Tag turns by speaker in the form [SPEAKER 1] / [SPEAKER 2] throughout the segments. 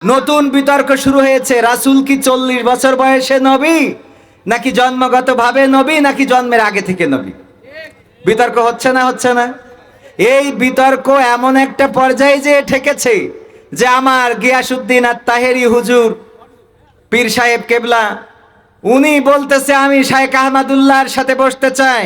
[SPEAKER 1] নতুন বিতর্ক শুরু হয়েছে, রাসূল কি 40 বছর বয়সে নবী, নাকি জন্মগতভাবে নবী, নাকি জন্মের আগে থেকে নবী? বিতর্ক হচ্ছে না হচ্ছে না? এই বিতর্ক এমন একটা পর্যায়ে যে ঠেকেছে যে আমার গিয়াসউদ্দিন আত-তাহেরি হুজুর পীর সাহেব কেবলা উনি বলতেছে আমি শায়েখ আহমদুল্লাহর সাথে বসতে চাই,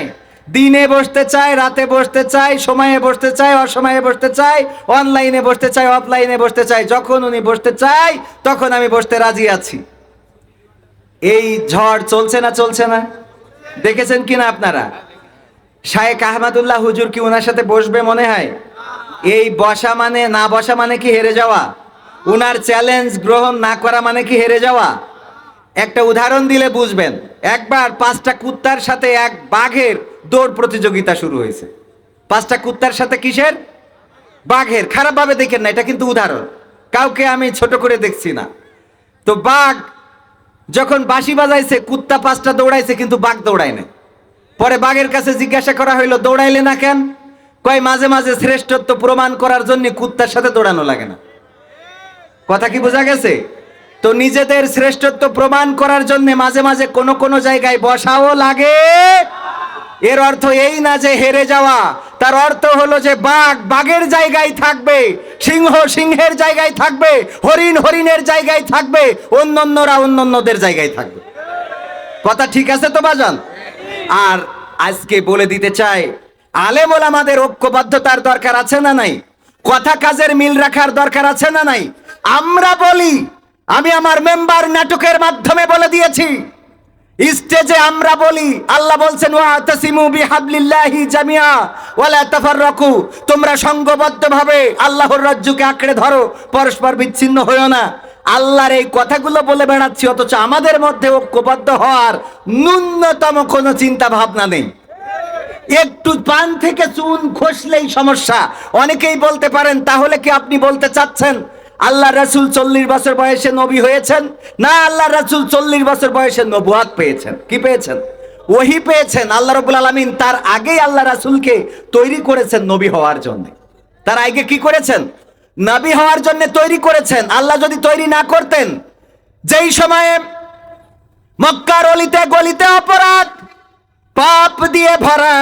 [SPEAKER 1] দিনে বসতে চাই, রাতে বসতে চাই, সময়ে বসতে চাই, অসময়ে বসতে চাই, অনলাইনে বসতে চাই, অফলাইনে বসতে চাই, যখন উনি বসতে চাই তখন আমি বসতে রাজি আছি। এই ঝড় চলছে না চলছে না? দেখেছেন কিনা আপনারা? শায়েখ আহমদুল্লাহ হুজুর কি ওনার সাথে বসবে মনে হয়? এই বসা মানে না বসা মানে কি হেরে যাওয়া? উনার চ্যালেঞ্জ গ্রহণ না করা মানে কি হেরে যাওয়া? একটা উদাহরণ দিলে বুঝবেন। একবার 5টা কুত্তার সাথে এক বাঘের দৌড় প্রতিযোগিতা শুরু হয়েছে। 5টা কুত্তার সাথে কিসের? বাঘের। খারাপভাবে দেখেন না, এটা কিন্তু উদাহরণ, কাউকে আমি ছোট করে দেখছি না। তো বাঘ যখন বাঁশি বাজাইছে, কুত্তা 5টা দৌড়াইছে কিন্তু বাঘ দৌড়ায় না। পরে বাঘের কাছে জিজ্ঞাসা করা হইলো দৌড়াইলে না কেন? কয় মাঝে মাঝে শ্রেষ্ঠত্ব প্রমাণ করার জন্য কুত্তার সাথে দৌড়ানো লাগে না। কথা কি বোঝা গেছে? তো নিজেদের শ্রেষ্ঠত্ব প্রমাণ করার জন্য মাঝে মাঝে কোন কোন জায়গায় বসাও লাগে। এর অর্থ এই না যে হেরে যাওয়া, তার অর্থ হলো যে বাঘ বাঘের জায়গায় থাকবে, সিংহ সিংহের জায়গায় থাকবে, হরিণ হরিণের জায়গায় থাকবে, অন্যান্যরা অন্যান্যদের জায়গায় থাকবে। কথা ঠিক আছে তো বাজান? আর আজকে বলে দিতে চাই, আলেম ওলামাদের ঐক্যবদ্ধতার দরকার আছে না নাই? কথা কাজের মিল রাখার দরকার আছে না নাই? আমরা বলি, আমি আমার মেম্বার নাটকের মাধ্যমে বলে দিয়েছি, স্টেজে আমরা বলি, আল্লাহ বলছেন ওয়াতাসিমু বিহাবলিল্লাহি জামিয়া ওয়ালা তাফাররাকু, তোমরা সংঘবদ্ধভাবে আল্লাহর রজ্জুকে আঁকড়ে ধরো, পরস্পর বিচ্ছিন্ন হয়ো না। আল্লাহর এই কথাগুলো বলে বেড়াচ্ছি, অথচ আমাদের মধ্যে ঐক্যবদ্ধ হওয়ার ন্যূনতম কোনো চিন্তা ভাবনা নেই। একটু পান থেকে চুন খসলেই সমস্যা। অনেকেই বলতে পারেন, তাহলে কি আপনি বলতে চাচ্ছেন আল্লাহ রাসূল 40 বছর বয়সে নবী হয়েছেন? না, আল্লাহ রাসূল 40 বছর বয়সে নবুয়াত পেয়েছেন। কি পেয়েছেন? ওহী পেয়েছেন। আল্লাহ রাব্বুল আলামিন তার আগেই আল্লাহ রাসূলকে তৈরি করেছেন নবী হওয়ার জন্য। তার আগে কি করেছেন? নবী হওয়ার জন্য তৈরি করেছেন। আল্লাহ যদি তৈরি না করতেন, যেই সময়ে মক্কার অলিতে গলিতে অপরাধ পাপ দিয়ে ভরা,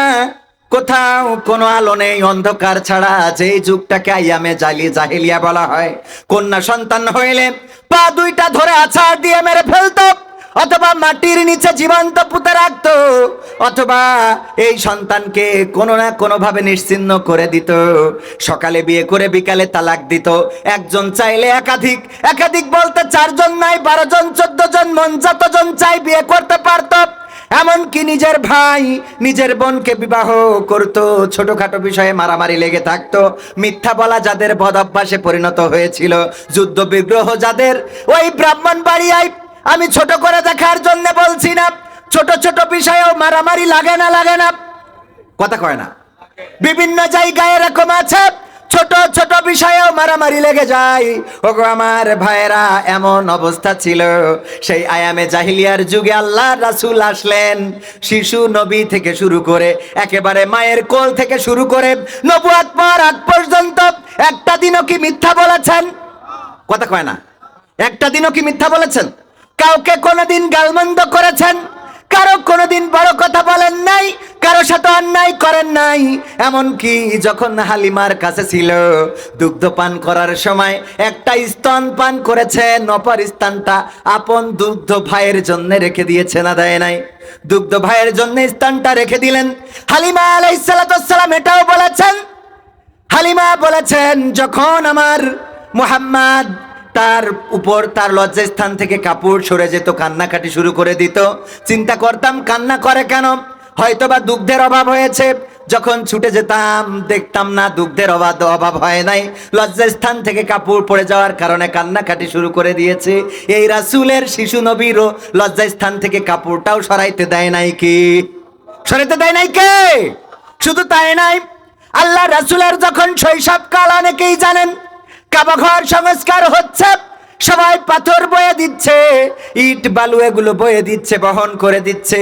[SPEAKER 1] কোথাও কোনো আলো নেই, অন্ধকার ছাড়া, যেই যুগটাকে আইয়ামে জাহিলিয়া বলা হয়, কন্যা সন্তান হইলে পা দুইটা ধরে আছাড় দিয়ে মেরে ফেলতো, অথবা মাটির নিচে জীবন্ত পুঁতে রাখতো, অথবা এই সন্তানকে কোনো না কোনো ভাবে নিশ্চিহ্ন করে দিত। সকালে বিয়ে করে বিকালে তালাক দিত। একজন চাইলে একাধিক, একাধিক বলতে 4 জন নাই, 12 জন 14 জন, মন যতজন চাই বিয়ে করতে পারত। এমনকি নিজের ভাই নিজের বোনকে বিবাহ করত। ছোটখাটো বিষয়ে মারামারি লেগে থাকতো। মিথ্যা বলা যাদের বদ অভ্যাসে পরিণত হয়েছিল, যুদ্ধ বিগ্রহ যাদের, ওই ব্রাহ্মণবাড়িয়ায়, আমি ছোট করে দেখার জন্য বলছি না, ছোট ছোট বিষয়েও মারামারি লাগে না? লাগে না? কথা কয় না? বিভিন্ন জায়গায় এরকম আছে, ছোট ছোট বিষয়েও মারামারি লেগে যায়। ওগো আমার ভাইয়েরা, এমন অবস্থা ছিল সেই আয়ামে জাহিলিয়ার যুগে আল্লাহ রাসূল আসলেন। শিশু নবী থেকে শুরু করে, একেবারে মায়ের কোল থেকে শুরু করে নবুয়াত পাওয়ার আগ পর্যন্ত একটা দিনও কি মিথ্যা বলেছেন? কথা কয় না? একটা দিনও কি মিথ্যা বলেছেন? কাউকে কোনোদিন গালমন্দ করেছেন? কারো কোনোদিন বড় কথা বলেন নাই? কারো সাথে অন্যায় করেন নাই? এমনকি যখন হালিমার কাছে ছিল, দুগ্ধ পান করার সময় একটা স্তন পান করেছেন, অপর স্তনটা আপন দুগ্ধ ভাইয়ের জন্য রেখে দিয়েছে, না দেয় নাই? দুগ্ধ ভাইয়ের জন্য স্তনটা রেখে দিলেন। হালিমা আলাইহিস সালাতু ওয়াস সালাম এটাও বলেছেন, হালিমা বলেছেন, যখন আমার মুহাম্মদ তার উপর তার লজ্জাস্থান থেকে কাপড় সরে যেত, কান্নাকাটি শুরু করে দিত। চিন্তা করতাম কান্না করে কেন? হয়তোবা দুগ্ধের অভাব হয়েছে। যখন ছুটে যেতাম দেখতাম না দুগ্ধের অভাব হয় নাই, লজ্জাস্থান থেকে কাপড় পড়ে যাওয়ার কারণে কান্নাকাটি শুরু করে দিয়েছে। এই রাসূলের শিশু নবীরও লজ্জাস্থান থেকে কাপড়টাও সরাইতে দেয় নাই। কি সরাইতে দেয় নাই? কে? শুধু তাই নাই, আল্লাহ রাসূলের যখন শৈশবকাল, অনেকেই জানেন, কাবা ঘর সংস্কার হচ্ছে, সবাই পাথর বয়ে দিচ্ছে, ইট বালু এগুলো বয়ে দিচ্ছে, বহন করে দিচ্ছে।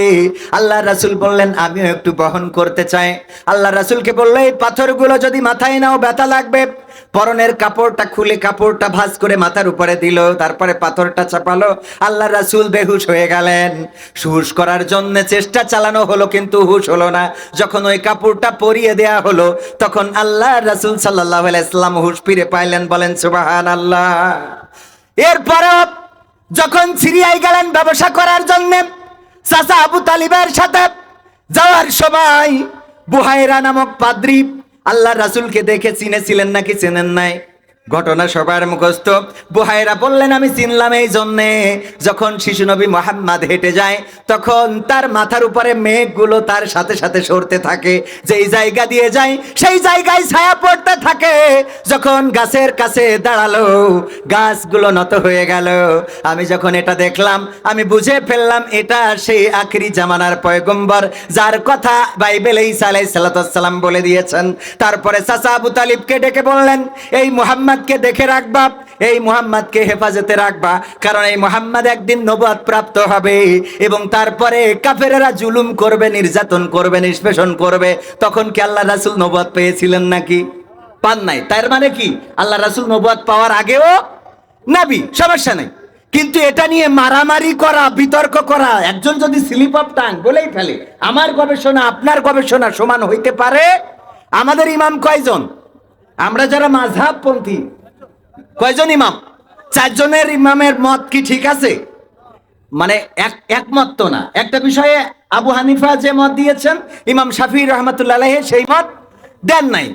[SPEAKER 1] আল্লাহ রাসূল বললেন আমিও একটু বহন করতে চাই। আল্লাহ রাসূলকে বললো এই পাথরগুলো যদি মাথায় নাও ব্যথা লাগবে, পরনের কাপড়টা খুলে কাপড়টা ভাঁজ করে মাথার উপরে দিল, তারপরে পাথরটা চাপালো। আল্লাহ রাসূল বেহুশ হয়ে গেলেন। হুশ করার জন্য চেষ্টা চালানো হলো, কিন্তু হুশ হলো না। যখন ওই কাপড়টা পরিয়ে দেয়া হলো, তখন আল্লাহ রাসূল সাল্লাল্লাহু আলাইহি ওয়াসাল্লাম হুশ ফিরে পাইলেন। বলেন সুবহানাল্লাহ। এরপরে যখন সিরিয়ায় গেলেন ব্যবসা করার জন্য, চাচা আবু তালিবের সাথে যাওয়ার সময় বুহাইরা নামক পাদ্রী আল্লাহ রাসূলকে দেখে চিনেছিলেন নাকি চেনেন নাই? ঘটনা সবার মুখস্থ। বুহাইরা বললেন, আমি চিনলাম এই জন্যে, যখন শিশু নবী মুহাম্মদ হেঁটে যায় তখন তার মাথার উপরে মেঘগুলো তার সাথে সাথে সরতে থাকে, যেই জায়গা দিয়ে যায় সেই জায়গায় ছায়া পড়তে থাকে। যখন গাছের কাছে দাঁড়ালো, গাছগুলো নত হয়ে গেল। আমি যখন এটা দেখলাম, আমি বুঝে ফেললাম এটা সেই আখিরি জামানার পয়গম্বর, যার কথা বাইবেলে ঈসা আলাইহিস সালাম বলে দিয়েছেন। তারপরে চাচা আবু তালিবকে ডেকে বললেন, এই মুহাম্মদকে দেখে রাখবা, এই মুহাম্মদকে হেফাজতে রাখবা, কারণ এই মুহাম্মদ একদিন নবুয়ত প্রাপ্ত হবে এবং তারপরে কাফেরেরা জুলুম করবে, নির্যাতন করবে, নিষ্পেষণ করবে। তখন কি আল্লাহ রাসূল নবুয়ত পেয়েছিলেন নাকি? পান নাই। তার মানে কি আল্লাহ রাসূল নবুয়ত পাওয়ার আগেও নবী, সমস্যা নেই। কিন্তু এটা নিয়ে মারামারি করা, বিতর্ক করা, একজন যদি স্লিপ অফ টাং বলেই ফেলে আমার গবেষণা আপনার গবেষণা সমান হইতে পারে। আমাদের ইমাম কয়জন? আমরা যারা মাযহাবপন্থী কয়জন ইমাম? 4 জনের ইমামের মত কি ঠিক আছে? মানে একমত তো না। একটা বিষয়ে আবু হানিফা যে মত দিয়েছেন, ইমাম শাফিঈ রাহমাতুল্লাহ আলাইহি সেই মত দেন নাই।